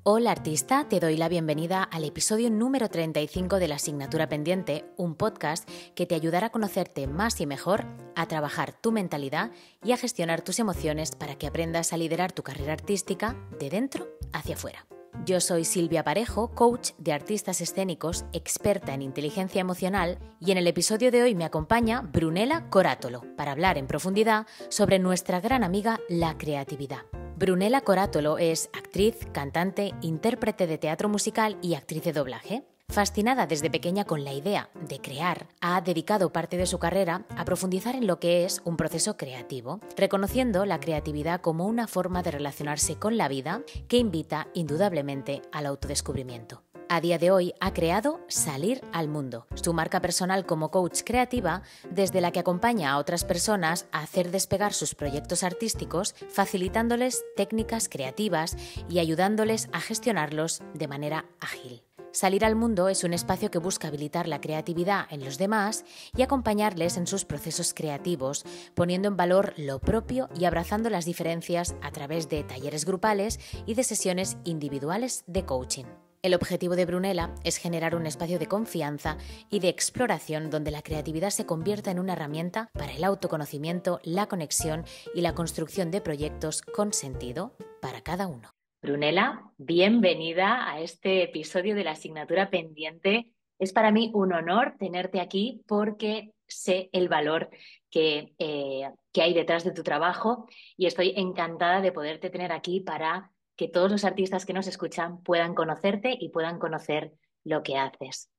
Hola artista, te doy la bienvenida al episodio número 35 de la asignatura pendiente, un podcast que te ayudará a conocerte más y mejor, a trabajar tu mentalidad y a gestionar tus emociones para que aprendas a liderar tu carrera artística de dentro hacia afuera. Yo soy Silvia Parejo, coach de artistas escénicos, experta en inteligencia emocional, y en el episodio de hoy me acompaña Brunella Corátolo para hablar en profundidad sobre nuestra gran amiga la creatividad. Brunella Corátolo es actriz, cantante, intérprete de teatro musical y actriz de doblaje. Fascinada desde pequeña con la idea de crear, ha dedicado parte de su carrera a profundizar en lo que es un proceso creativo, reconociendo la creatividad como una forma de relacionarse con la vida que invita indudablemente al autodescubrimiento. A día de hoy ha creado Salir al Mundo, su marca personal como coach creativa, desde la que acompaña a otras personas a hacer despegar sus proyectos artísticos, facilitándoles técnicas creativas y ayudándoles a gestionarlos de manera ágil. Salir al Mundo es un espacio que busca habilitar la creatividad en los demás y acompañarles en sus procesos creativos, poniendo en valor lo propio y abrazando las diferencias a través de talleres grupales y de sesiones individuales de coaching. El objetivo de Brunella es generar un espacio de confianza y de exploración donde la creatividad se convierta en una herramienta para el autoconocimiento, la conexión y la construcción de proyectos con sentido para cada uno. Brunella, bienvenida a este episodio de la asignatura pendiente. Es para mí un honor tenerte aquí porque sé el valor que hay detrás de tu trabajo y estoy encantada de poderte tener aquí para que todos los artistas que nos escuchan puedan conocerte y puedan conocer lo que haces.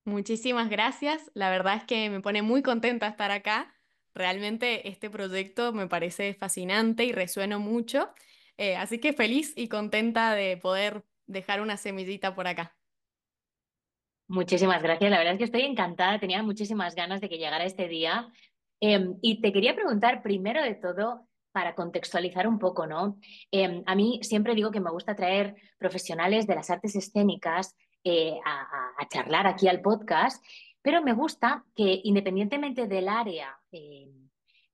Muchísimas gracias. La verdad es que me pone muy contenta estar acá. Realmente este proyecto me parece fascinante y resueno mucho. Así que feliz y contenta de poder dejar una semillita por acá. Muchísimas gracias. La verdad es que estoy encantada. Tenía muchísimas ganas de que llegara este día. Y te quería preguntar, primero de todo, para contextualizar un poco, ¿no? A mí siempre digo que me gusta traer profesionales de las artes escénicas a charlar aquí al podcast, pero me gusta que independientemente del área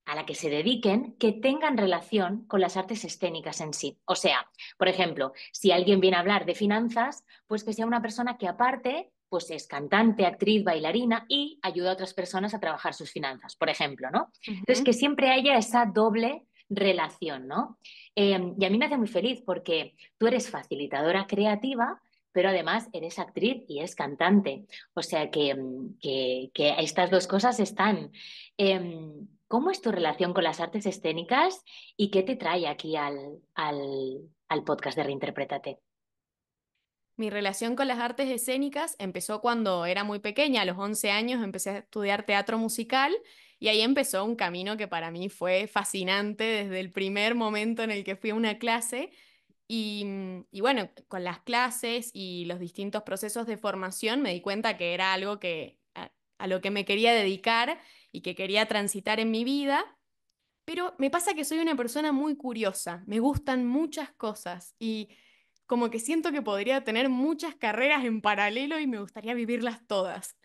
a la que se dediquen, que tengan relación con las artes escénicas en sí. O sea, por ejemplo, si alguien viene a hablar de finanzas, pues que sea una persona que aparte pues es cantante, actriz, bailarina y ayuda a otras personas a trabajar sus finanzas, por ejemplo, ¿no? Entonces, que Ujú. siempre haya esa doble relación, ¿no? Y a mí me hace muy feliz porque tú eres facilitadora creativa, pero además eres actriz y eres cantante. O sea que estas dos cosas están. ¿Cómo es tu relación con las artes escénicas y qué te trae aquí al podcast de Reinterprétate? Mi relación con las artes escénicas empezó cuando era muy pequeña. A los 11 años empecé a estudiar teatro musical y ahí empezó un camino que para mí fue fascinante desde el primer momento en el que fui a una clase. Y bueno, con las clases y los distintos procesos de formación me di cuenta que era algo a lo que me quería dedicar y que quería transitar en mi vida, pero me pasa que soy una persona muy curiosa, me gustan muchas cosas y como que siento que podría tener muchas carreras en paralelo y me gustaría vivirlas todas.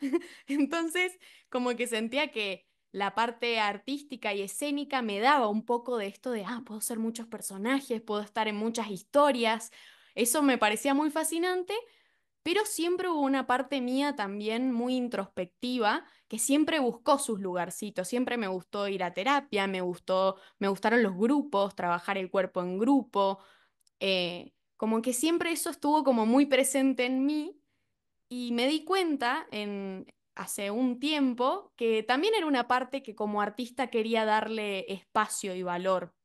Entonces, como que sentía que la parte artística y escénica me daba un poco de esto de, puedo ser muchos personajes, puedo estar en muchas historias. Eso me parecía muy fascinante, pero siempre hubo una parte mía también muy introspectiva que siempre buscó sus lugarcitos. Siempre me gustó ir a terapia, me gustaron los grupos, trabajar el cuerpo en grupo. Como que siempre eso estuvo como muy presente en mí y me di cuenta hace un tiempo que también era una parte que como artista quería darle espacio y valor.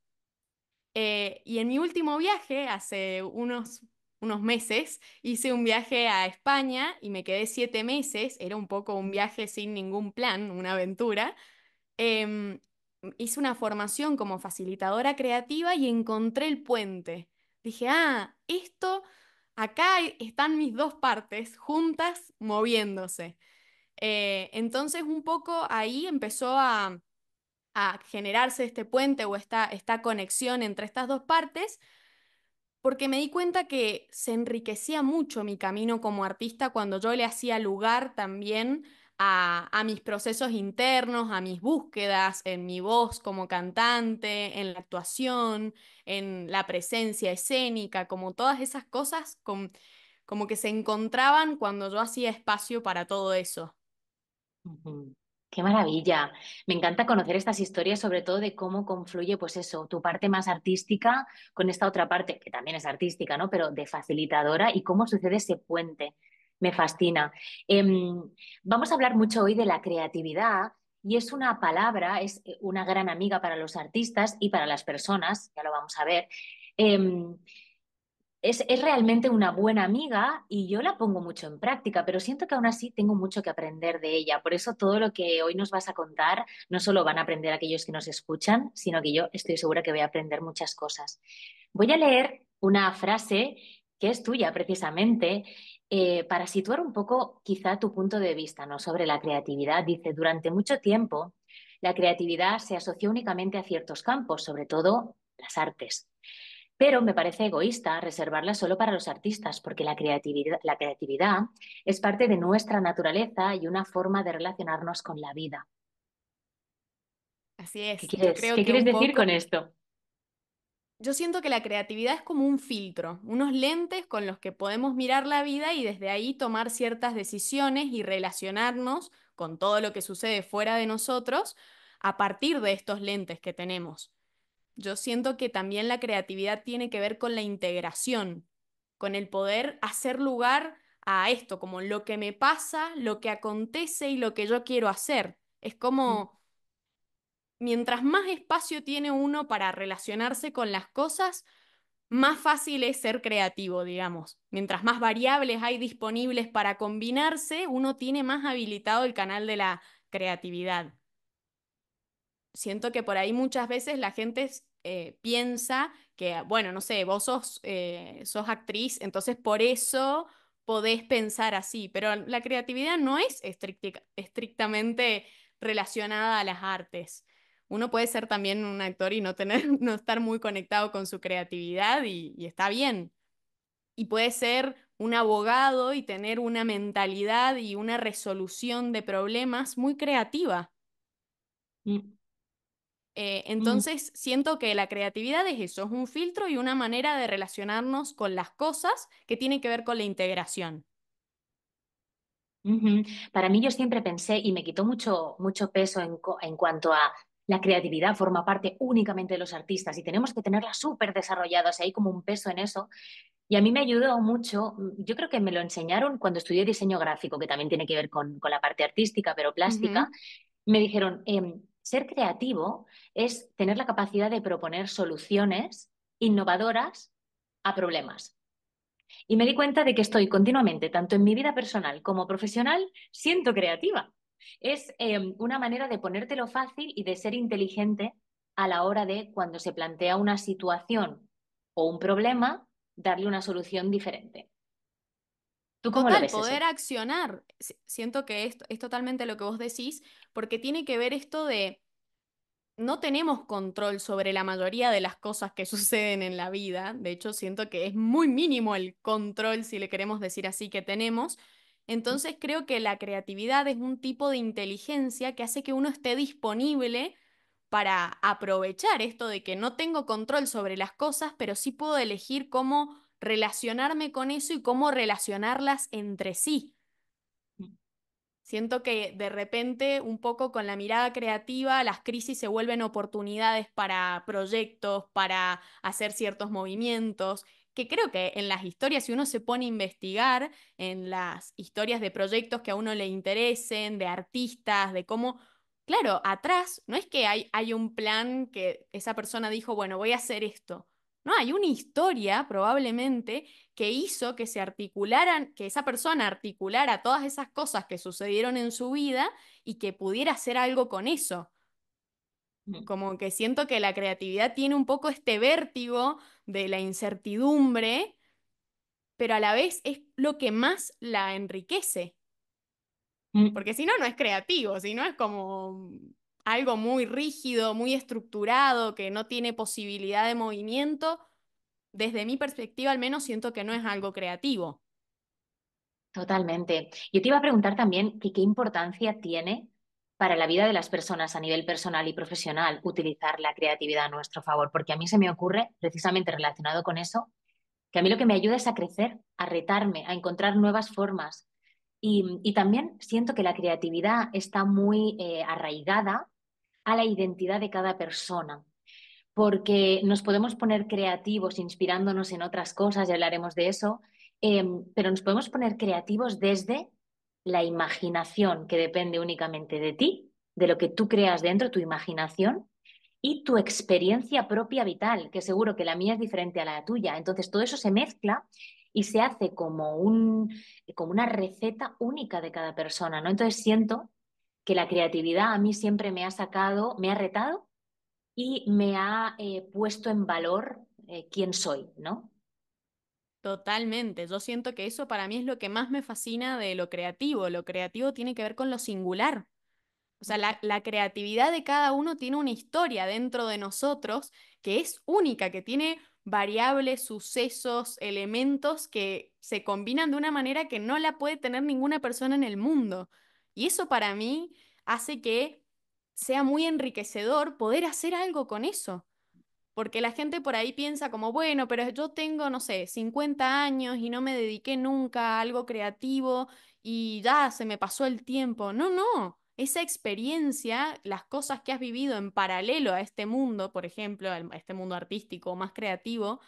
Y en mi último viaje, hace unos meses, hice un viaje a España y me quedé 7 meses. Era un poco un viaje sin ningún plan, una aventura. Em, Hice una formación como facilitadora creativa y encontré el puente. Dije, acá están mis dos partes juntas moviéndose. Entonces un poco ahí empezó a generarse este puente o esta conexión entre estas dos partes, porque me di cuenta que se enriquecía mucho mi camino como artista cuando yo le hacía lugar también a mis procesos internos, a mis búsquedas en mi voz como cantante, en la actuación, en la presencia escénica, como todas esas cosas como que se encontraban cuando yo hacía espacio para todo eso. Ujú. Qué maravilla. Me encanta conocer estas historias, sobre todo de cómo confluye, pues eso, tu parte más artística con esta otra parte, que también es artística, ¿no? Pero de facilitadora y cómo sucede ese puente. Me fascina. Em, Vamos a hablar mucho hoy de la creatividad y es una palabra, es una gran amiga para los artistas y para las personas, ya lo vamos a ver. Em, es realmente una buena amiga y yo la pongo mucho en práctica, pero siento que aún así tengo mucho que aprender de ella. Por eso todo lo que hoy nos vas a contar no solo van a aprender aquellos que nos escuchan, sino que yo estoy segura que voy a aprender muchas cosas. Voy a leer una frase que es tuya precisamente para situar un poco quizá tu punto de vista, ¿no? Sobre la creatividad. Dice, durante mucho tiempo la creatividad se asoció únicamente a ciertos campos, sobre todo las artes. Pero me parece egoísta reservarla solo para los artistas, porque la creatividad es parte de nuestra naturaleza y una forma de relacionarnos con la vida. Así es, yo creo Qué que quieres un decir poco... con esto? Yo siento que la creatividad es como un filtro, unos lentes con los que podemos mirar la vida y desde ahí tomar ciertas decisiones y relacionarnos con todo lo que sucede fuera de nosotros a partir de estos lentes que tenemos. Yo siento que también la creatividad tiene que ver con la integración, con el poder hacer lugar a esto, como lo que me pasa, lo que acontece y lo que yo quiero hacer. Es Mm, como mientras más espacio tiene uno para relacionarse con las cosas, más fácil es ser creativo, digamos. Mientras más variables hay disponibles para combinarse, uno tiene más habilitado el canal de la creatividad. Siento que por ahí muchas veces la gente piensa que, bueno, no sé, vos sos actriz, entonces por eso podés pensar así, pero la creatividad no es estrictamente relacionada a las artes. Uno puede ser también un actor y no tener, no estar muy conectado con su creatividad y está bien. Y puede ser un abogado y tener una mentalidad y una resolución de problemas muy creativa. mm, mm, Entonces, siento que la creatividad es eso, es un filtro y una manera de relacionarnos con las cosas que tiene que ver con la integración. ujú. Para mí yo siempre pensé, y me quitó mucho peso en cuanto a la creatividad forma parte únicamente de los artistas y tenemos que tenerla súper desarrollada, o sea, hay como un peso en eso. Y a mí me ayudó mucho, yo creo que me lo enseñaron cuando estudié diseño gráfico, que también tiene que ver con la parte artística, pero plástica. Ujú. Me dijeron, ser creativo es tener la capacidad de proponer soluciones innovadoras a problemas. Y me di cuenta de que estoy continuamente, tanto en mi vida personal como profesional, siendo creativa. Es una manera de ponértelo fácil y de ser inteligente a la hora de, cuando se plantea una situación o un problema, darle una solución diferente. ¿Tú cómo lo Total, ves poder eso? accionar. Siento que es totalmente lo que vos decís, porque tiene que ver esto de no tenemos control sobre la mayoría de las cosas que suceden en la vida. De hecho, siento que es muy mínimo el control, si le queremos decir así, que tenemos. Entonces, creo que la creatividad es un tipo de inteligencia que hace que uno esté disponible para aprovechar esto de que no tengo control sobre las cosas, pero sí puedo elegir cómo relacionarme con eso y cómo relacionarlas entre sí. Siento que de repente, un poco con la mirada creativa, las crisis se vuelven oportunidades para proyectos, para hacer ciertos movimientos, que creo que en las historias, si uno se pone a investigar en las historias de proyectos que a uno le interesen, de artistas, de cómo, claro, atrás no es que hay un plan que esa persona dijo, bueno, voy a hacer esto. No, hay una historia probablemente que hizo que se articularan, que esa persona articulara todas esas cosas que sucedieron en su vida y que pudiera hacer algo con eso. Mm, Como que siento que la creatividad tiene un poco este vértigo de la incertidumbre, pero a la vez es lo que más la enriquece. mm, Porque si no, no es creativo, si no es como algo muy rígido, muy estructurado, que no tiene posibilidad de movimiento. Desde mi perspectiva, al menos, siento que no es algo creativo. Totalmente. Yo te iba a preguntar también que qué importancia tiene para la vida de las personas a nivel personal y profesional utilizar la creatividad a nuestro favor, porque a mí se me ocurre, precisamente relacionado con eso, que a mí lo que me ayuda es a crecer, a retarme, a encontrar nuevas formas. Y también siento que la creatividad está muy arraigada a la identidad de cada persona, porque nos podemos poner creativos inspirándonos en otras cosas, ya hablaremos de eso, pero nos podemos poner creativos desde la imaginación, que depende únicamente de ti, de lo que tú creas dentro, tu imaginación, y tu experiencia propia vital, que seguro que la mía es diferente a la tuya. Entonces, todo eso se mezcla y se hace como una receta única de cada persona, ¿no? Entonces, siento que la creatividad a mí siempre me ha sacado, me ha retado y me ha puesto en valor quién soy, ¿no? Totalmente. Yo siento que eso para mí es lo que más me fascina de lo creativo. Lo creativo tiene que ver con lo singular. O sea, la creatividad de cada uno tiene una historia dentro de nosotros que es única, que tiene variables, sucesos, elementos que se combinan de una manera que no la puede tener ninguna persona en el mundo. Y eso para mí hace que sea muy enriquecedor poder hacer algo con eso. Porque la gente por ahí piensa como, bueno, pero yo tengo, no sé, 50 años y no me dediqué nunca a algo creativo y ya se me pasó el tiempo. No, no, esa experiencia, las cosas que has vivido en paralelo a este mundo, por ejemplo, a este mundo artístico más creativo,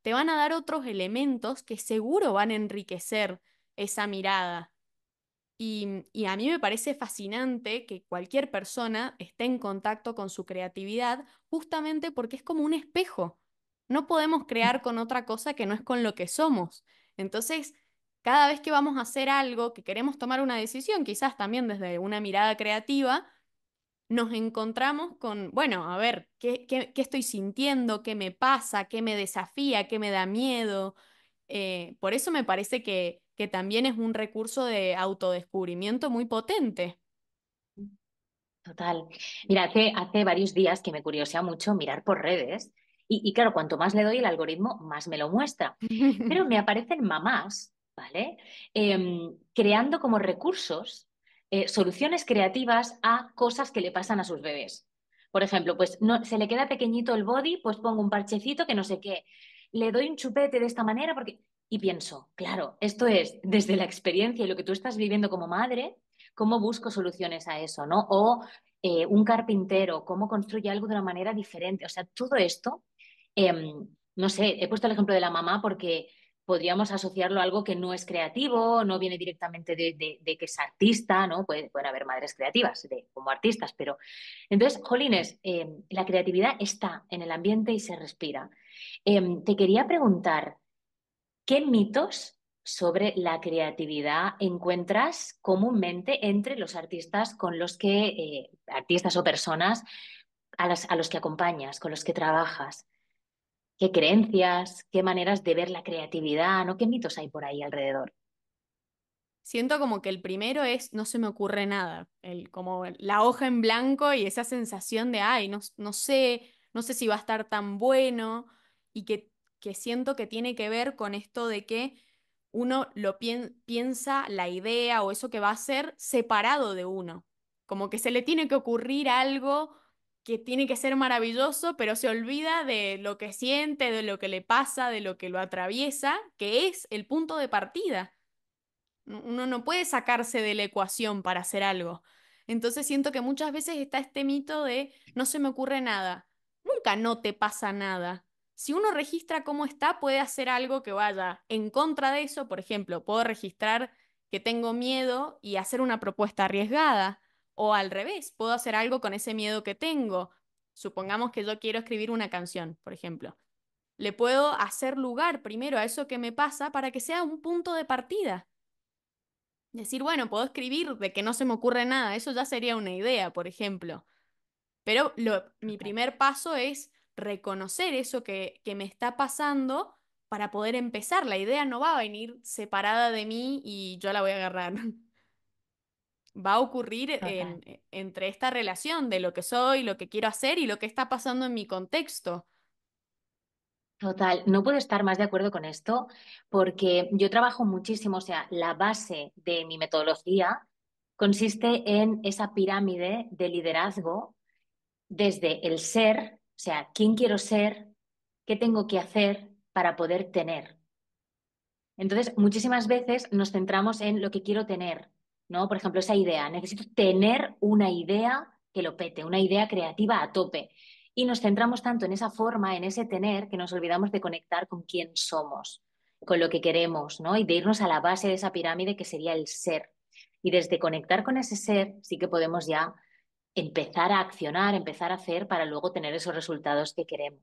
te van a dar otros elementos que seguro van a enriquecer esa mirada. Y a mí me parece fascinante que cualquier persona esté en contacto con su creatividad justamente porque es como un espejo. No podemos crear con otra cosa que no es con lo que somos. Entonces, cada vez que vamos a hacer algo, que queremos tomar una decisión, quizás también desde una mirada creativa, nos encontramos con, bueno, a ver, ¿qué estoy sintiendo? ¿Qué me pasa? ¿Qué me desafía? ¿Qué me da miedo? Por eso me parece que también es un recurso de autodescubrimiento muy potente. Total. Mira, hace varios días que me curiosea mucho mirar por redes y claro, cuanto más le doy el algoritmo, más me lo muestra. Pero me aparecen mamás, ¿vale? Creando como recursos, soluciones creativas a cosas que le pasan a sus bebés. Por ejemplo, pues no, se le queda pequeñito el body, pues pongo un parchecito que no sé qué. Le doy un chupete de esta manera porque... Y pienso, claro, esto es desde la experiencia y lo que tú estás viviendo como madre, cómo busco soluciones a eso, ¿no? O un carpintero, cómo construye algo de una manera diferente. O sea, todo esto, no sé, he puesto el ejemplo de la mamá porque podríamos asociarlo a algo que no es creativo, no viene directamente de que es artista, ¿no? Pueden haber madres creativas como artistas, pero entonces, jolines, la creatividad está en el ambiente y se respira. Te quería preguntar, ¿qué mitos sobre la creatividad encuentras comúnmente entre los artistas con los que, artistas o personas a los que acompañas, con los que trabajas? ¿Qué creencias, qué maneras de ver la creatividad, ¿no? ¿Qué mitos hay por ahí alrededor? Siento como que el primero es no se me ocurre nada, como la hoja en blanco y esa sensación de, ay, no sé si va a estar tan bueno y que siento que tiene que ver con esto de que uno piensa la idea o eso que va a hacer separado de uno, como que se le tiene que ocurrir algo que tiene que ser maravilloso, pero se olvida de lo que siente, de lo que le pasa, de lo que lo atraviesa, que es el punto de partida. Uno no puede sacarse de la ecuación para hacer algo. Entonces siento que muchas veces está este mito de no se me ocurre nada. Nunca no te pasa nada. Si uno registra cómo está, puede hacer algo que vaya en contra de eso. Por ejemplo, puedo registrar que tengo miedo y hacer una propuesta arriesgada. O al revés, puedo hacer algo con ese miedo que tengo. Supongamos que yo quiero escribir una canción, por ejemplo. Le puedo hacer lugar primero a eso que me pasa para que sea un punto de partida. Decir, bueno, puedo escribir de que no se me ocurre nada, eso ya sería una idea, por ejemplo. Pero mi Total. primer paso es reconocer eso que me está pasando para poder empezar. La idea no va a venir separada de mí y yo la voy a agarrar. Va a ocurrir Total. entre esta relación de lo que soy, lo que quiero hacer y lo que está pasando en mi contexto. Total, no puedo estar más de acuerdo con esto porque yo trabajo muchísimo, o sea, la base de mi metodología consiste en esa pirámide de liderazgo desde el ser, o sea, quién quiero ser, qué tengo que hacer para poder tener. Entonces, muchísimas veces nos centramos en lo que quiero tener, ¿no? Por ejemplo, esa idea. Necesito tener una idea que lo pete, una idea creativa a tope. Y nos centramos tanto en esa forma, en ese tener, que nos olvidamos de conectar con quién somos, con lo que queremos, ¿no? Y de irnos a la base de esa pirámide que sería el ser. Y desde conectar con ese ser, sí que podemos ya empezar a accionar, empezar a hacer para luego tener esos resultados que queremos.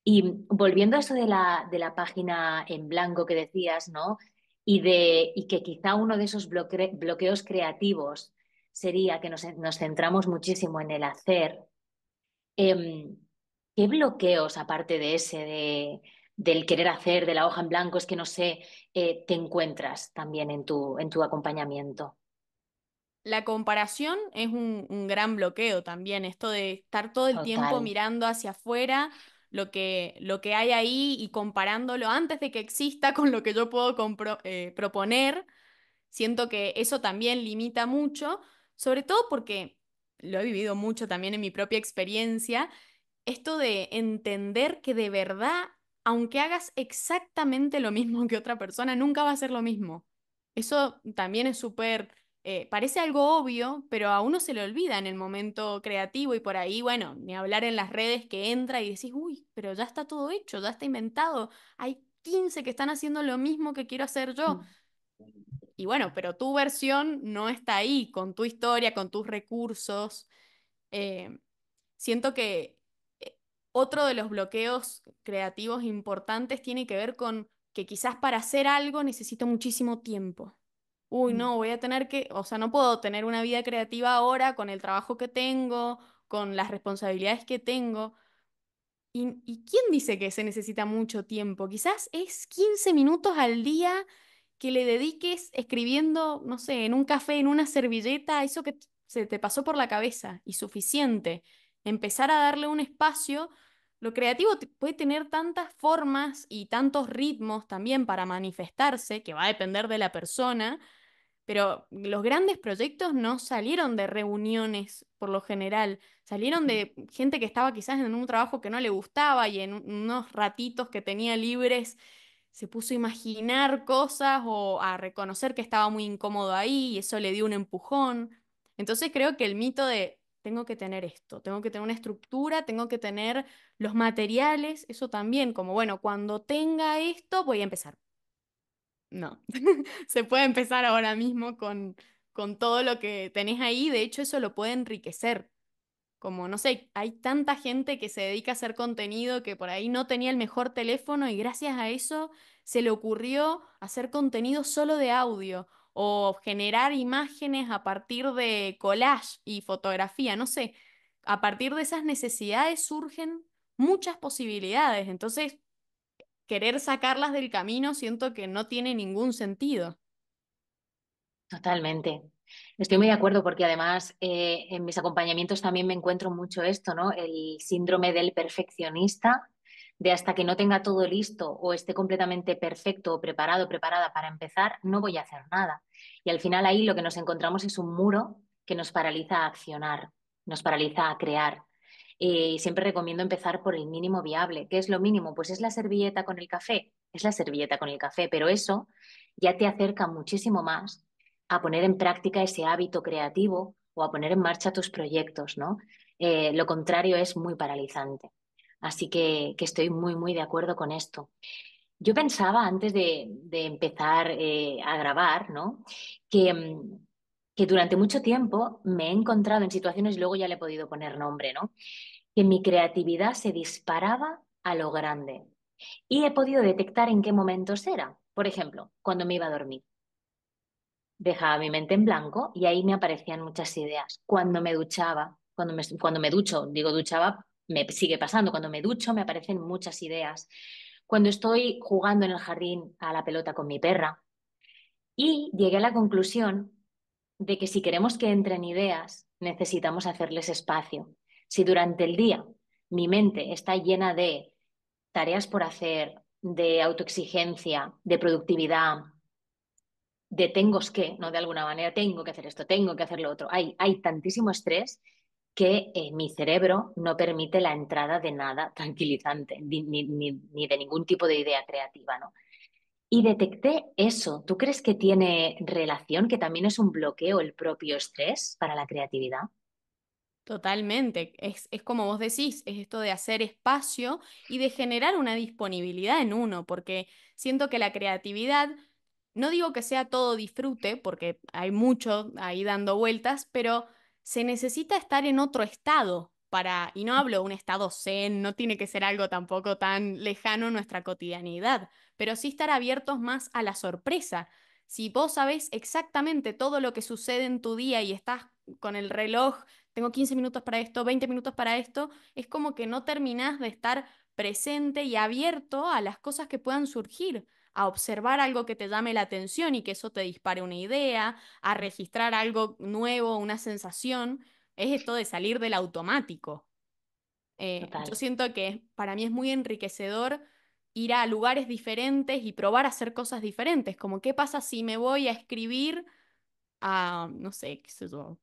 Y volviendo a eso de la página en blanco que decías, ¿no? Y que quizá uno de esos bloqueos creativos sería que nos centramos muchísimo en el hacer. Em, ¿Qué bloqueos, aparte de ese, del querer hacer, de la hoja en blanco, es que no sé, te encuentras también en tu acompañamiento? La comparación es un gran bloqueo también, esto de estar todo el tiempo Total. mirando hacia afuera lo que hay ahí y comparándolo antes de que exista con lo que yo puedo proponer. Siento que eso también limita mucho, sobre todo porque lo he vivido mucho también en mi propia experiencia, esto de entender que de verdad, aunque hagas exactamente lo mismo que otra persona, nunca va a ser lo mismo. Eso también es súper, parece algo obvio, pero a uno se le olvida en el momento creativo y por ahí, bueno, ni hablar en las redes que entra y decís, uy, pero ya está todo hecho, ya está inventado, hay 15 que están haciendo lo mismo que quiero hacer yo. Y bueno, pero tu versión no está ahí, con tu historia, con tus recursos. Eh, Siento que otro de los bloqueos creativos importantes tiene que ver con que quizás para hacer algo necesito muchísimo tiempo. Uy, no, voy a tener que, o sea, no puedo tener una vida creativa ahora con el trabajo que tengo, con las responsabilidades que tengo. Y quién dice que se necesita mucho tiempo? Quizás es 15 minutos al día que le dediques escribiendo, no sé, en un café, en una servilleta, eso que se te pasó por la cabeza y suficiente. Empezar a darle un espacio. Lo creativo puede tener tantas formas y tantos ritmos también para manifestarse, que va a depender de la persona, pero los grandes proyectos no salieron de reuniones por lo general, salieron de gente que estaba quizás en un trabajo que no le gustaba y en unos ratitos que tenía libres se puso a imaginar cosas o a reconocer que estaba muy incómodo ahí y eso le dio un empujón. Entonces creo que el mito de tengo que tener esto, tengo que tener una estructura, tengo que tener los materiales, eso también, como bueno, cuando tenga esto voy a empezar. No, se puede empezar ahora mismo con todo lo que tenés ahí, de hecho eso lo puede enriquecer. Como, no sé, hay tanta gente que se dedica a hacer contenido que por ahí no tenía el mejor teléfono y gracias a eso se le ocurrió hacer contenido solo de audio o generar imágenes a partir de collage y fotografía, no sé, a partir de esas necesidades surgen muchas posibilidades, entonces querer sacarlas del camino siento que no tiene ningún sentido. Totalmente. Estoy muy de acuerdo porque además en mis acompañamientos también me encuentro mucho esto, ¿no? El síndrome del perfeccionista, de hasta que no tenga todo listo o esté completamente perfecto o preparado, preparada para empezar, no voy a hacer nada. Y al final ahí lo que nos encontramos es un muro que nos paraliza a accionar, nos paraliza a crear. Y siempre recomiendo empezar por el mínimo viable. ¿Qué es lo mínimo? Pues es la servilleta con el café, es la servilleta con el café, pero eso ya te acerca muchísimo más a poner en práctica ese hábito creativo o a poner en marcha tus proyectos, ¿no? Lo contrario es muy paralizante. Así que estoy muy, muy de acuerdo con esto. Yo pensaba antes de empezar a grabar, ¿no? Que, que durante mucho tiempo me he encontrado en situaciones, luego ya le he podido poner nombre, ¿no? Que mi creatividad se disparaba a lo grande y he podido detectar en qué momentos era. Por ejemplo, cuando me iba a dormir. Dejaba mi mente en blanco y ahí me aparecían muchas ideas. Cuando me duchaba, cuando me ducho, digo duchaba, me sigue pasando, cuando me ducho me aparecen muchas ideas. Cuando estoy jugando en el jardín a la pelota con mi perra y llegué a la conclusión de que si queremos que entren ideas, necesitamos hacerles espacio. Si durante el día mi mente está llena de tareas por hacer, de autoexigencia, de productividad, de tengo que, ¿no? De alguna manera, tengo que hacer esto, tengo que hacer lo otro. Hay tantísimo estrés que mi cerebro no permite la entrada de nada tranquilizante, ni de ningún tipo de idea creativa, ¿no? Y detecté eso. ¿Tú crees que tiene relación, que también es un bloqueo el propio estrés para la creatividad? Totalmente. Es como vos decís, es esto de hacer espacio y de generar una disponibilidad en uno, porque siento que la creatividad, no digo que sea todo disfrute, porque hay mucho ahí dando vueltas, pero se necesita estar en otro estado para, y no hablo de un estado zen, no tiene que ser algo tampoco tan lejano a nuestra cotidianidad, pero sí estar abiertos más a la sorpresa. Si vos sabés exactamente todo lo que sucede en tu día y estás con el reloj, tengo 15 minutos para esto, 20 minutos para esto, es como que no terminás de estar presente y abierto a las cosas que puedan surgir, a observar algo que te llame la atención y que eso te dispare una idea, a registrar algo nuevo, una sensación. Es esto de salir del automático. Yo Total. siento que para mí es muy enriquecedor ir a lugares diferentes y probar a hacer cosas diferentes, como qué pasa si me voy a escribir a, no sé, qué sé yo,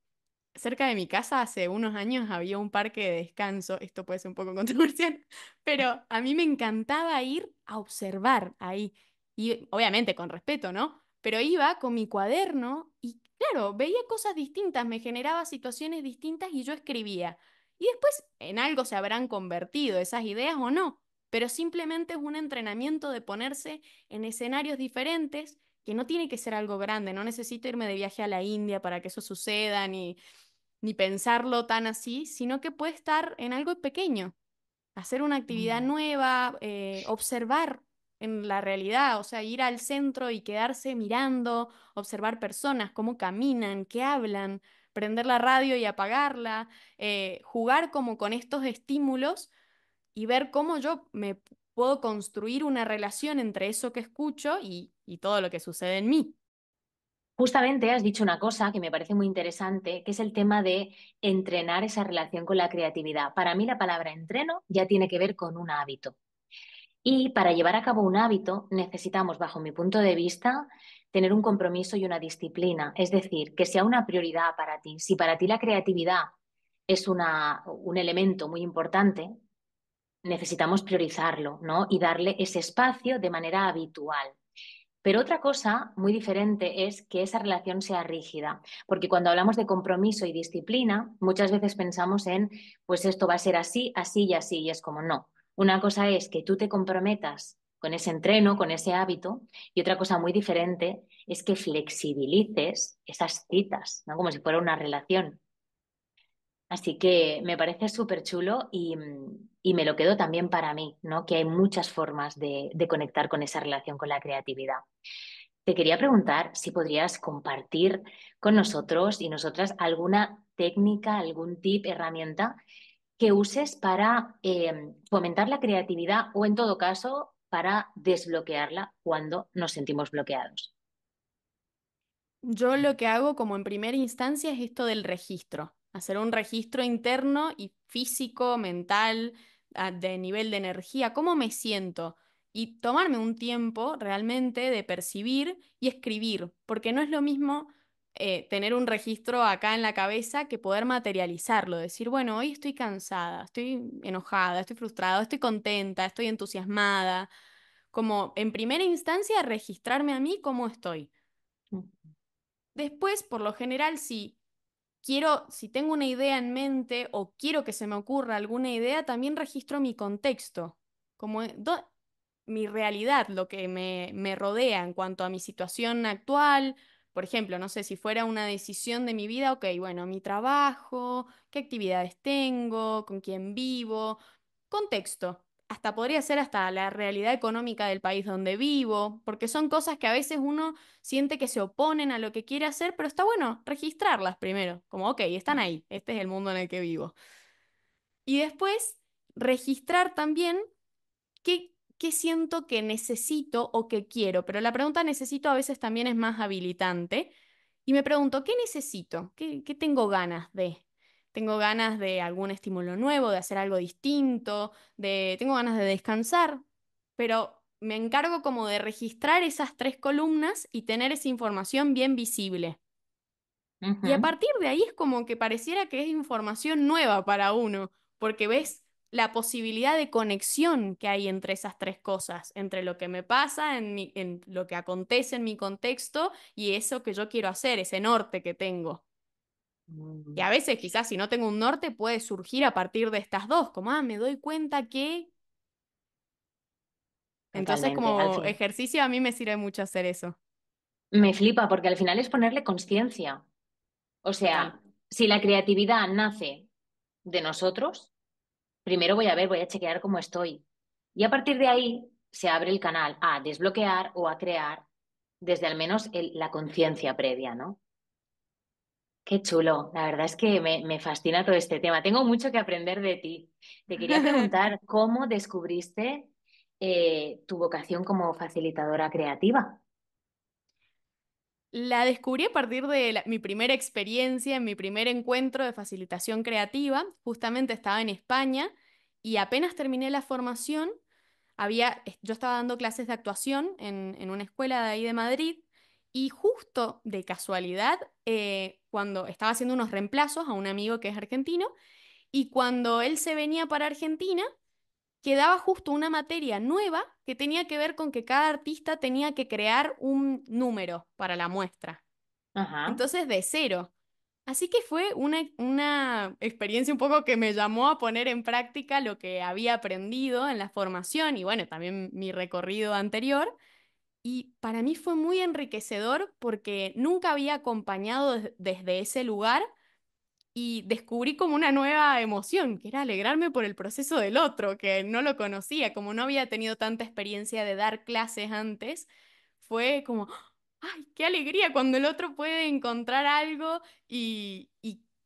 cerca de mi casa hace unos años había un parque de descanso, esto puede ser un poco controversial, pero a mí me encantaba ir a observar ahí, y obviamente con respeto, ¿no? Pero iba con mi cuaderno y claro, veía cosas distintas, me generaba situaciones distintas y yo escribía. Y después en algo se habrán convertido esas ideas o no, pero simplemente es un entrenamiento de ponerse en escenarios diferentes que no tiene que ser algo grande, no necesito irme de viaje a la India para que eso suceda, ni pensarlo tan así, sino que puede estar en algo pequeño, hacer una actividad Mm. nueva, observar en la realidad, o sea, ir al centro y quedarse mirando, observar personas, cómo caminan, qué hablan, prender la radio y apagarla, jugar como con estos estímulos y ver cómo yo me puedo construir una relación entre eso que escucho y todo lo que sucede en mí. Justamente has dicho una cosa que me parece muy interesante, que es el tema de entrenar esa relación con la creatividad. Para mí la palabra entreno ya tiene que ver con un hábito. Y para llevar a cabo un hábito necesitamos, bajo mi punto de vista, tener un compromiso y una disciplina. Es decir, que sea una prioridad para ti. Si para ti la creatividad es un elemento muy importante, necesitamos priorizarlo, ¿no? Y darle ese espacio de manera habitual. Pero otra cosa muy diferente es que esa relación sea rígida, porque cuando hablamos de compromiso y disciplina, muchas veces pensamos en, pues esto va a ser así, así y así, y es como no. Una cosa es que tú te comprometas con ese entreno, con ese hábito, y otra cosa muy diferente es que flexibilices esas citas, ¿no? Como si fuera una relación. Así que me parece súper chulo y me lo quedo también para mí, ¿no? Que hay muchas formas de conectar con esa relación con la creatividad. Te quería preguntar si podrías compartir con nosotros y nosotras alguna técnica, algún tip, herramienta que uses para fomentar la creatividad o en todo caso para desbloquearla cuando nos sentimos bloqueados. Yo lo que hago como en primera instancia es esto del registro, hacer un registro interno y físico, mental, de nivel de energía, cómo me siento y tomarme un tiempo realmente de percibir y escribir, porque no es lo mismo tener un registro acá en la cabeza que poder materializarlo, decir, bueno, hoy estoy cansada, estoy enojada, estoy frustrada, estoy contenta, estoy entusiasmada, como en primera instancia registrarme a mí cómo estoy. Después, por lo general, si tengo una idea en mente o quiero que se me ocurra alguna idea, también registro mi contexto, como mi realidad, lo que me rodea en cuanto a mi situación actual. Por ejemplo, no sé si fuera una decisión de mi vida, ok, bueno, mi trabajo, qué actividades tengo, con quién vivo, contexto. Hasta podría ser hasta la realidad económica del país donde vivo, porque son cosas que a veces uno siente que se oponen a lo que quiere hacer, pero está bueno registrarlas primero, como, ok, están ahí, este es el mundo en el que vivo. Y después registrar también qué siento que necesito o que quiero, pero la pregunta necesito a veces también es más habilitante. Y me pregunto, ¿qué necesito? ¿Qué tengo ganas de? tengo ganas de algún estímulo nuevo, de hacer algo distinto, tengo ganas de descansar, pero me encargo como de registrar esas tres columnas y tener esa información bien visible. Y a Ujú. partir de ahí es como que pareciera que es información nueva para uno, porque ves la posibilidad de conexión que hay entre esas tres cosas, entre lo que me pasa, en lo que acontece en mi contexto y eso que yo quiero hacer, ese norte que tengo. Y Mm, a veces quizás si no tengo un norte puede surgir a partir de estas dos, como, me doy cuenta que... Entonces Totalmente. Al como fin, ejercicio a mí me sirve mucho hacer eso. me flipa porque al final es ponerle conciencia. O Total. sea, si la creatividad nace de nosotros, primero voy a chequear cómo estoy. Y a partir de ahí se abre el canal a desbloquear o a crear desde al menos la conciencia previa, ¿no? Qué chulo. La verdad es que me fascina todo este tema. Tengo mucho que aprender de ti. Te quería preguntar cómo descubriste tu vocación como facilitadora creativa. La descubrí a partir de mi primera experiencia, en mi primer encuentro de facilitación creativa. Justamente estaba en España y apenas terminé la formación, yo estaba dando clases de actuación en una escuela de ahí de Madrid y justo de casualidad, cuando estaba haciendo unos reemplazos a un amigo que es argentino y cuando él se venía para Argentina, quedaba justo una materia nueva que tenía que ver con que cada artista tenía que crear un número para la muestra. Ajá. Entonces, de cero. Así que fue una experiencia un poco que me llamó a poner en práctica lo que había aprendido en la formación y bueno, también mi recorrido anterior. Y para mí fue muy enriquecedor porque nunca había acompañado desde ese lugar y descubrí como una nueva emoción, que era alegrarme por el proceso del otro, que no lo conocía, como no había tenido tanta experiencia de dar clases antes, fue como, ¡ay, qué alegría cuando el otro puede encontrar algo y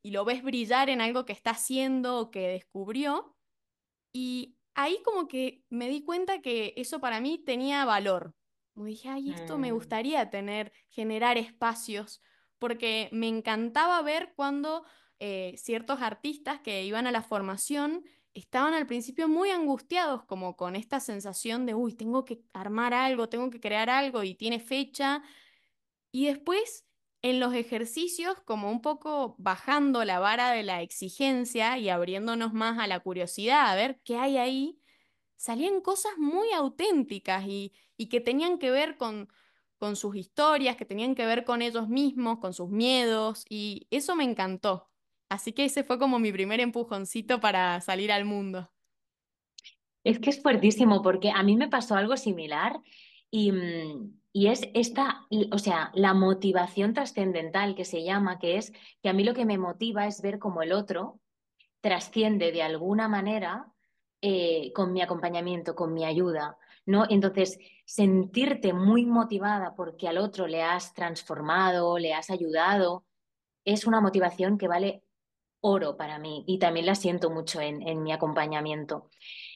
lo ves brillar en algo que está haciendo o que descubrió! Y ahí como que me di cuenta que eso para mí tenía valor. Como dije, ay, esto me Mm, gustaría tener, generar espacios, porque me encantaba ver cuando ciertos artistas que iban a la formación estaban al principio muy angustiados, como con esta sensación de, uy, tengo que armar algo, tengo que crear algo y tiene fecha y después, en los ejercicios, como un poco bajando la vara de la exigencia y abriéndonos más a la curiosidad, a ver qué hay ahí, salían cosas muy auténticas y que tenían que ver con sus historias, que tenían que ver con ellos mismos, con sus miedos, y eso me encantó. Así que ese fue como mi primer empujoncito para salir al mundo. Es que es fuertísimo porque a mí me pasó algo similar y es esta, o sea, la motivación trascendental que se llama, que es que a mí lo que me motiva es ver cómo el otro trasciende de alguna manera con mi acompañamiento, con mi ayuda, ¿no? Entonces, sentirte muy motivada porque al otro le has transformado, le has ayudado, es una motivación que vale oro para mí y también la siento mucho en mi acompañamiento.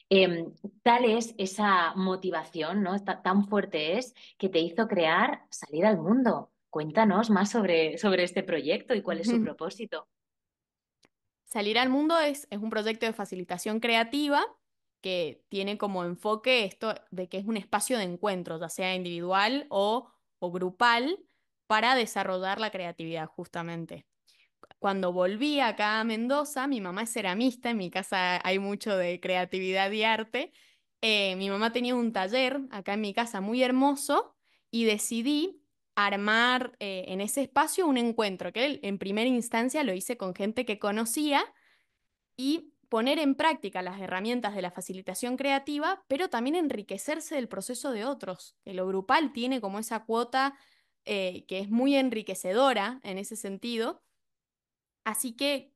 Eh, Tal es esa motivación, ¿no? Tan fuerte es que te hizo crear Salir al Mundo. Cuéntanos más sobre este proyecto y cuál es su propósito. Salir al mundo es un proyecto de facilitación creativa que tiene como enfoque esto de que es un espacio de encuentro, ya sea individual o grupal, para desarrollar la creatividad justamente. Cuando volví acá a Mendoza, mi mamá es ceramista, en mi casa hay mucho de creatividad y arte. Mi mamá tenía un taller acá en mi casa muy hermoso y decidí armar en ese espacio un encuentro que en primera instancia lo hice con gente que conocía y poner en práctica las herramientas de la facilitación creativa, pero también enriquecerse del proceso de otros, que lo grupal tiene como esa cuota que es muy enriquecedora en ese sentido. Así que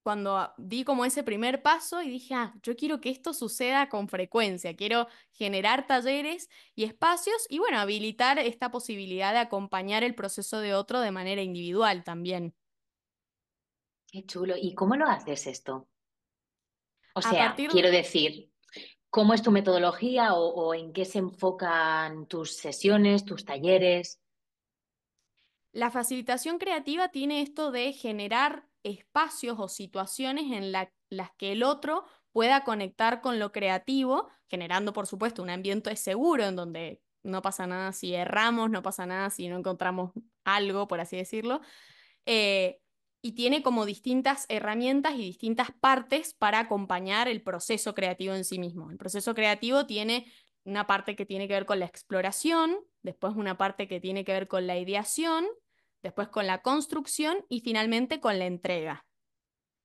cuando di como ese primer paso y dije, yo quiero que esto suceda con frecuencia, quiero generar talleres y espacios y bueno, habilitar esta posibilidad de acompañar el proceso de otro de manera individual también. Qué chulo. ¿Y cómo lo haces esto? O A sea, partir quiero decir, ¿cómo es tu metodología o en qué se enfocan tus sesiones, tus talleres? La facilitación creativa tiene esto de generar espacios o situaciones en las que el otro pueda conectar con lo creativo, generando, por supuesto, un ambiente seguro en donde no pasa nada si erramos, no pasa nada si no encontramos algo, por así decirlo. eh, y tiene como distintas herramientas y distintas partes para acompañar el proceso creativo en sí mismo. El proceso creativo tiene una parte que tiene que ver con la exploración, después una parte que tiene que ver con la ideación, después con la construcción y finalmente con la entrega.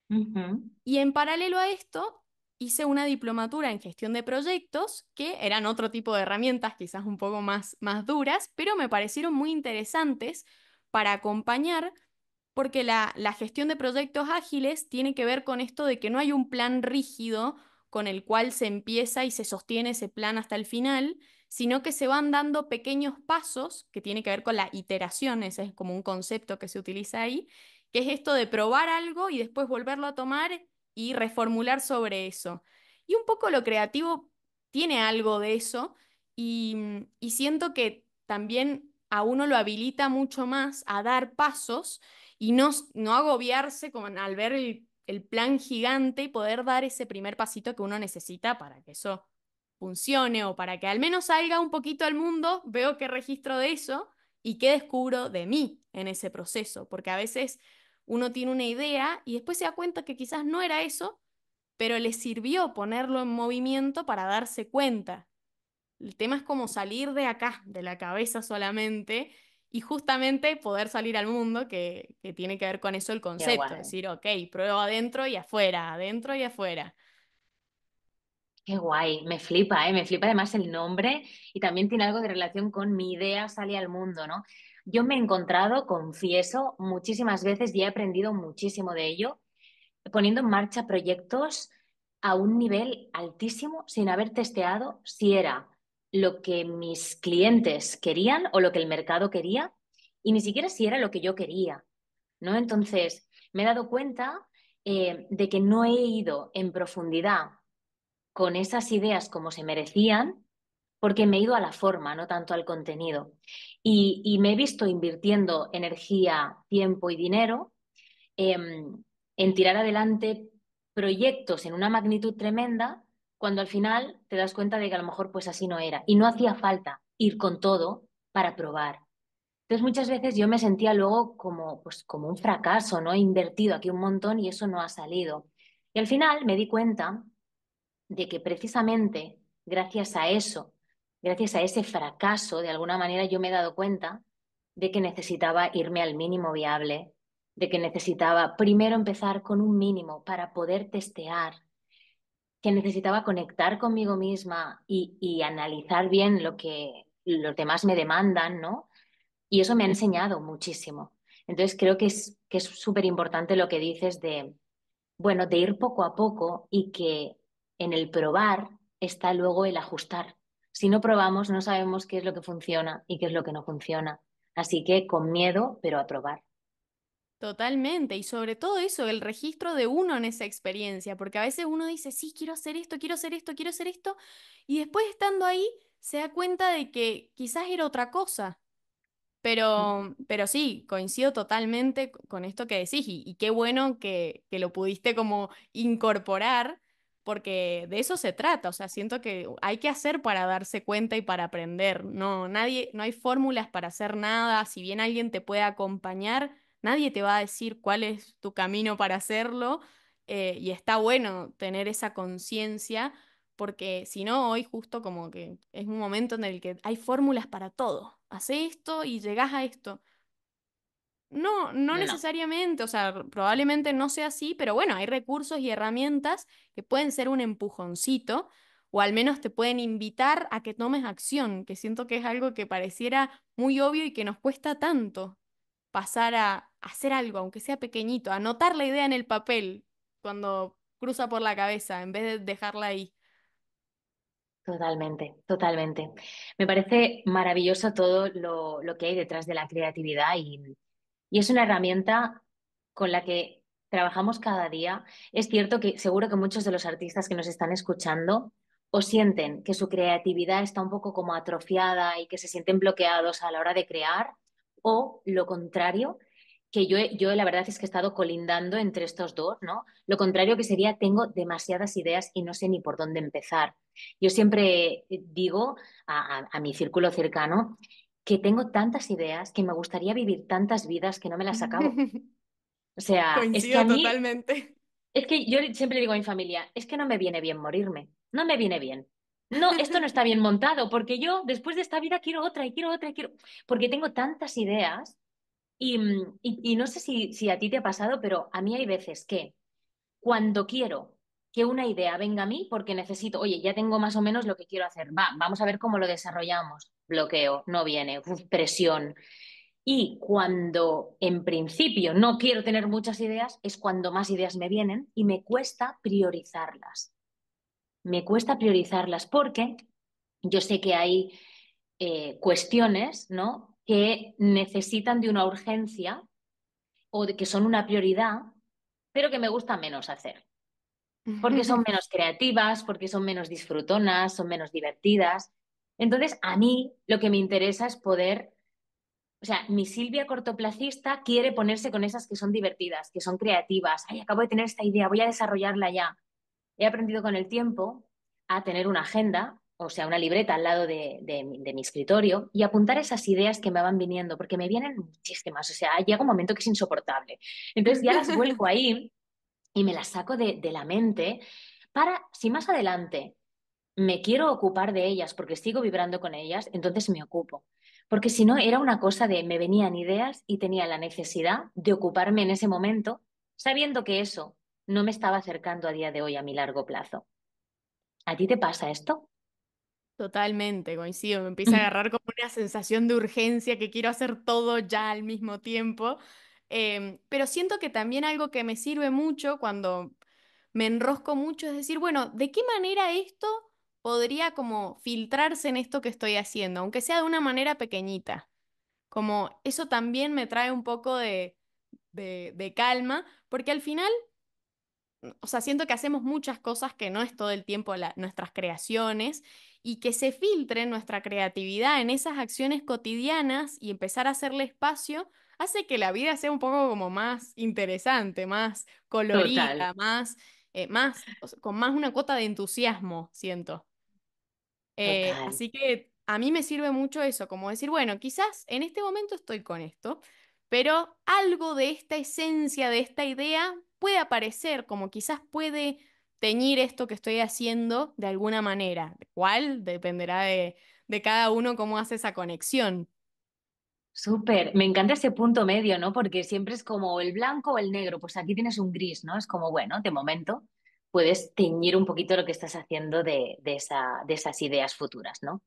Ujú. Y en paralelo a esto, hice una diplomatura en gestión de proyectos, que eran otro tipo de herramientas, quizás un poco más duras, pero me parecieron muy interesantes para acompañar, porque la gestión de proyectos ágiles tiene que ver con esto de que no hay un plan rígido con el cual se empieza y se sostiene ese plan hasta el final, sino que se van dando pequeños pasos, que tiene que ver con la iteración, ese es como un concepto que se utiliza ahí, que es esto de probar algo y después volverlo a tomar y reformular sobre eso. Y un poco lo creativo tiene algo de eso y siento que también a uno lo habilita mucho más a dar pasos y no agobiarse como al ver el plan gigante y poder dar ese primer pasito que uno necesita para que eso funcione o para que al menos salga un poquito al mundo, veo qué registro de eso y qué descubro de mí en ese proceso, porque a veces uno tiene una idea y después se da cuenta que quizás no era eso, pero le sirvió ponerlo en movimiento para darse cuenta. El tema es como salir de acá, de la cabeza solamente, y justamente poder salir al mundo, que tiene que ver con eso el Qué concepto, guay. decir, ok, pruebo adentro y afuera, adentro y afuera. Qué guay, me flipa, ¿eh? Me flipa además el nombre y también tiene algo de relación con mi idea sale al mundo, ¿no? Yo me he encontrado, confieso, muchísimas veces y he aprendido muchísimo de ello, poniendo en marcha proyectos a un nivel altísimo sin haber testeado si era lo que mis clientes querían o lo que el mercado quería y ni siquiera si era lo que yo quería, ¿no? Entonces, me he dado cuenta de que no he ido en profundidad con esas ideas como se merecían, porque me he ido a la forma, no tanto al contenido. Y me he visto invirtiendo energía, tiempo y dinero en tirar adelante proyectos en una magnitud tremenda, cuando al final te das cuenta de que a lo mejor pues así no era. Y no hacía falta ir con todo para probar. Entonces muchas veces yo me sentía luego como, pues, como un fracaso, ¿no? He invertido aquí un montón y eso no ha salido. Y al final me di cuenta de que precisamente gracias a eso, gracias a ese fracaso, de alguna manera yo me he dado cuenta de que necesitaba irme al mínimo viable, de que necesitaba primero empezar con un mínimo para poder testear, que necesitaba conectar conmigo misma y analizar bien lo que los demás me demandan, ¿no? Y eso me ha enseñado muchísimo. Entonces creo que es súper importante lo que dices de bueno, de ir poco a poco y que en el probar está luego el ajustar. Si no probamos, no sabemos qué es lo que funciona y qué es lo que no funciona. Así que con miedo, pero a probar. Totalmente, y sobre todo eso, el registro de uno en esa experiencia, porque a veces uno dice, sí, quiero hacer esto, quiero hacer esto, quiero hacer esto, y después estando ahí se da cuenta de que quizás era otra cosa. Pero sí, coincido totalmente con esto que decís y qué bueno que lo pudiste como incorporar, porque de eso se trata, o sea, siento que hay que hacer para darse cuenta y para aprender, no, nadie, no hay fórmulas para hacer nada, si bien alguien te puede acompañar, nadie te va a decir cuál es tu camino para hacerlo, y está bueno tener esa conciencia porque si no, hoy justo como que es un momento en el que hay fórmulas para todo. Hacé esto y llegás a esto. No, no No, necesariamente, o sea, probablemente no sea así, pero bueno, hay recursos y herramientas que pueden ser un empujoncito o al menos te pueden invitar a que tomes acción, que siento que es algo que pareciera muy obvio y que nos cuesta tanto pasar a hacer algo, aunque sea pequeñito, anotar la idea en el papel cuando cruza por la cabeza en vez de dejarla ahí. totalmente, totalmente. Me parece maravilloso todo lo que hay detrás de la creatividad y es una herramienta con la que trabajamos cada día. Es cierto que seguro que muchos de los artistas que nos están escuchando o sienten que su creatividad está un poco como atrofiada y que se sienten bloqueados a la hora de crear, o lo contrario, que yo la verdad es que he estado colindando entre estos dos, ¿no? Lo contrario que sería, tengo demasiadas ideas y no sé ni por dónde empezar. Yo siempre digo a mi círculo cercano que tengo tantas ideas que me gustaría vivir tantas vidas que no me las acabo. O sea, es que a Coincido mí, totalmente. es que yo siempre digo a mi familia, es que no me viene bien morirme, no me viene bien. No, esto no está bien montado, porque yo después de esta vida quiero otra y quiero otra y quiero, porque tengo tantas ideas y no sé si a ti te ha pasado, pero a mí hay veces que cuando quiero que una idea venga a mí, porque necesito, oye, ya tengo más o menos lo que quiero hacer, vamos a ver cómo lo desarrollamos. Bloqueo, no viene, presión. Y cuando en principio no quiero tener muchas ideas, es cuando más ideas me vienen y me cuesta priorizarlas. Me cuesta priorizarlas porque yo sé que hay cuestiones, ¿no? Que necesitan de una urgencia o de que son una prioridad, pero que me gusta menos hacer, porque son menos creativas, porque son menos disfrutonas, son menos divertidas. Entonces, a mí lo que me interesa es poder, o sea, mi Silvia cortoplacista quiere ponerse con esas que son divertidas, que son creativas. Ay, acabo de tener esta idea, voy a desarrollarla ya. He aprendido con el tiempo a tener una agenda, o sea, una libreta al lado de mi escritorio y apuntar esas ideas que me van viniendo, porque me vienen muchísimas. O sea, llega un momento que es insoportable. Entonces ya las vuelco ahí y me las saco de la mente para, si más adelante me quiero ocupar de ellas porque sigo vibrando con ellas, entonces me ocupo. Porque si no, era una cosa de me venían ideas y tenía la necesidad de ocuparme en ese momento, sabiendo que eso no me estaba acercando a día de hoy a mi largo plazo. ¿A ti te pasa esto? Totalmente, coincido. Me empieza a agarrar como una sensación de urgencia que quiero hacer todo ya al mismo tiempo. Pero siento que también algo que me sirve mucho cuando me enrosco mucho es decir, bueno, ¿de qué manera esto podría como filtrarse en esto que estoy haciendo, aunque sea de una manera pequeñita? Como eso también me trae un poco de calma, porque al final o sea, siento que hacemos muchas cosas que no es todo el tiempo nuestras creaciones y que se filtre nuestra creatividad en esas acciones cotidianas y empezar a hacerle espacio hace que la vida sea un poco como más interesante, más Total, colorida, más, o sea, con más una cuota de entusiasmo, siento. total. Así que a mí me sirve mucho eso, como decir, bueno, quizás en este momento estoy con esto, pero algo de esta esencia, de esta idea, puede aparecer, como quizás puede teñir esto que estoy haciendo de alguna manera. ¿Cuál? Dependerá de cada uno cómo hace esa conexión. Súper, me encanta ese punto medio, ¿no? Porque siempre es como el blanco o el negro, pues aquí tienes un gris, ¿no? Es como, bueno, de momento puedes teñir un poquito lo que estás haciendo de esas ideas futuras, ¿no?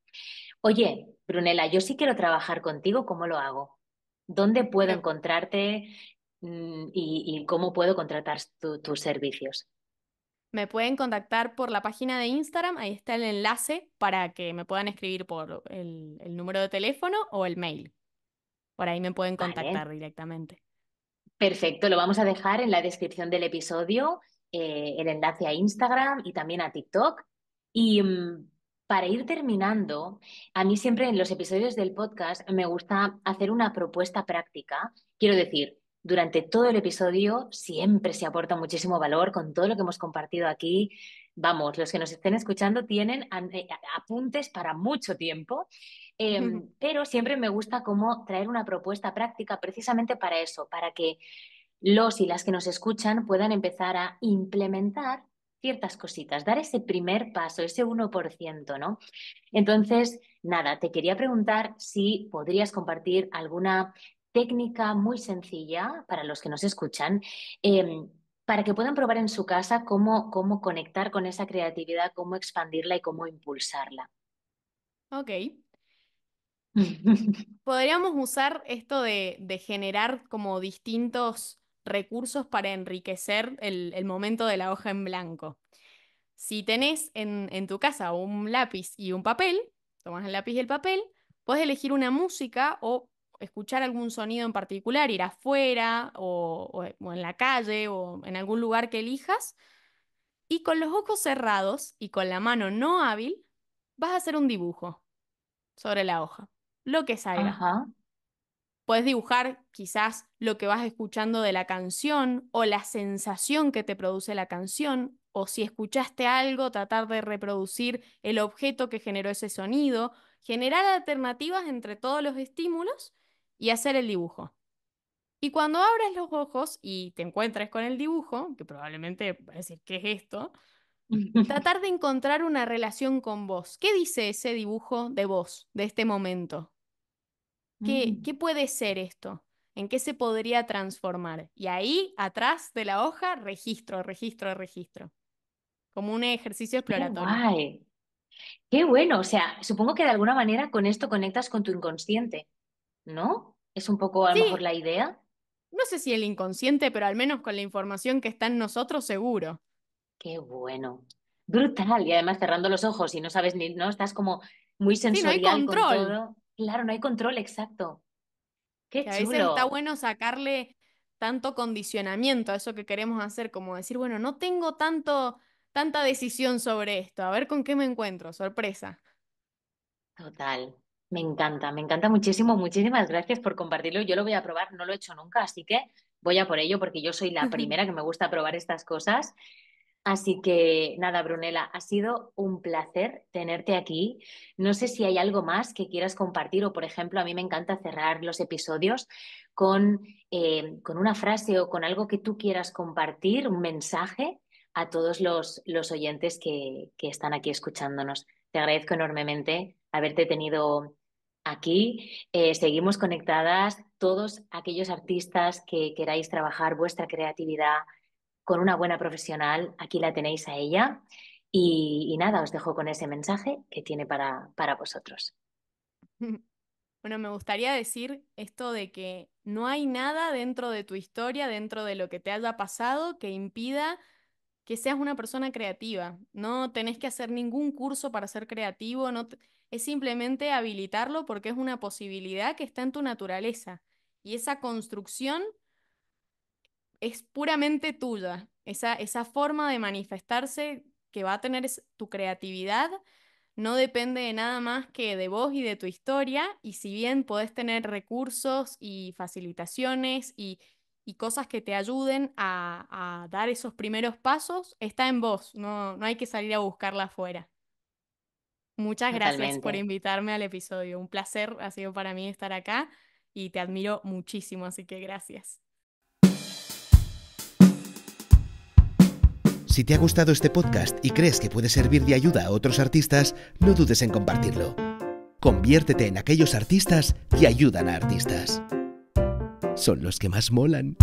Oye, Brunella, yo sí quiero trabajar contigo, ¿cómo lo hago? ¿Dónde puedo Me, encontrarte, y cómo puedo contratar tus servicios? me pueden contactar por la página de Instagram, ahí está el enlace para que me puedan escribir por el número de teléfono o el mail. Por ahí me pueden Vale, contactar directamente. perfecto, lo vamos a dejar en la descripción del episodio, el enlace a Instagram y también a TikTok. Y para ir terminando, a mí siempre en los episodios del podcast me gusta hacer una propuesta práctica. Quiero decir, durante todo el episodio siempre se aporta muchísimo valor con todo lo que hemos compartido aquí. Vamos, los que nos estén escuchando tienen apuntes para mucho tiempo. Pero siempre me gusta como traer una propuesta práctica precisamente para eso, para que los y las que nos escuchan puedan empezar a implementar ciertas cositas, dar ese primer paso, ese 1%, ¿no? Entonces, nada, te quería preguntar si podrías compartir alguna técnica muy sencilla para los que nos escuchan, para que puedan probar en su casa cómo conectar con esa creatividad, cómo expandirla y cómo impulsarla. Ok. Podríamos usar esto de generar como distintos recursos para enriquecer el momento de la hoja en blanco. Si tenés en tu casa un lápiz y un papel, tomas el lápiz y el papel, puedes elegir una música o escuchar algún sonido en particular, ir afuera o en la calle o en algún lugar que elijas, y con los ojos cerrados y con la mano no hábil, vas a hacer un dibujo sobre la hoja, lo que salga. Ajá. Puedes dibujar quizás lo que vas escuchando de la canción o la sensación que te produce la canción, o si escuchaste algo, tratar de reproducir el objeto que generó ese sonido, generar alternativas entre todos los estímulos y hacer el dibujo. Y cuando abres los ojos y te encuentres con el dibujo, que probablemente vas a decir, ¿qué es esto? Tratar de encontrar una relación con vos. ¿Qué dice ese dibujo de vos, de este momento? ¿Qué puede ser esto? ¿En qué se podría transformar? Y ahí, atrás de la hoja, registro, registro, registro. Como un ejercicio Qué exploratorio. guay, qué bueno. O sea, supongo que de alguna manera con esto conectas con tu inconsciente, ¿no? Es un poco a lo mejor Sí, la idea. no sé si el inconsciente, pero al menos con la información que está en nosotros, seguro. Qué bueno. Brutal. Y además cerrando los ojos y no sabes ni, ¿no? Estás como muy Sí, no hay sensorial con control. todo. Claro, no hay control exacto. Qué Que a veces está chulo. bueno sacarle tanto condicionamiento a eso que queremos hacer, como decir, bueno, no tengo tanta decisión sobre esto, a ver con qué me encuentro, sorpresa. Total. Me encanta muchísimo. Muchísimas gracias por compartirlo. Yo lo voy a probar, no lo he hecho nunca, así que voy a por ello porque yo soy la primera que me gusta probar estas cosas. Así que nada, Brunella, ha sido un placer tenerte aquí. No sé si hay algo más que quieras compartir o, por ejemplo, a mí me encanta cerrar los episodios con una frase o con algo que tú quieras compartir, un mensaje a todos los oyentes que están aquí escuchándonos. Te agradezco enormemente haberte tenido aquí. Seguimos conectadas, todos aquellos artistas que queráis trabajar vuestra creatividad con una buena profesional, aquí la tenéis a ella. Y nada, os dejo con ese mensaje que tiene para vosotros. Bueno, me gustaría decir esto de que no hay nada dentro de tu historia, dentro de lo que te haya pasado, que impida que seas una persona creativa. No tenés que hacer ningún curso para ser creativo, es simplemente habilitarlo porque es una posibilidad que está en tu naturaleza. Y esa construcción es puramente tuya. Esa forma de manifestarse que va a tener tu creatividad no depende de nada más que de vos y de tu historia, y si bien podés tener recursos y facilitaciones y cosas que te ayuden a dar esos primeros pasos, está en vos, no hay que salir a buscarla afuera. Muchas gracias por Totalmente. invitarme al episodio. Un placer ha sido para mí estar acá y te admiro muchísimo, así que gracias. Si te ha gustado este podcast y crees que puede servir de ayuda a otros artistas, no dudes en compartirlo. Conviértete en aquellos artistas que ayudan a artistas. Son los que más molan.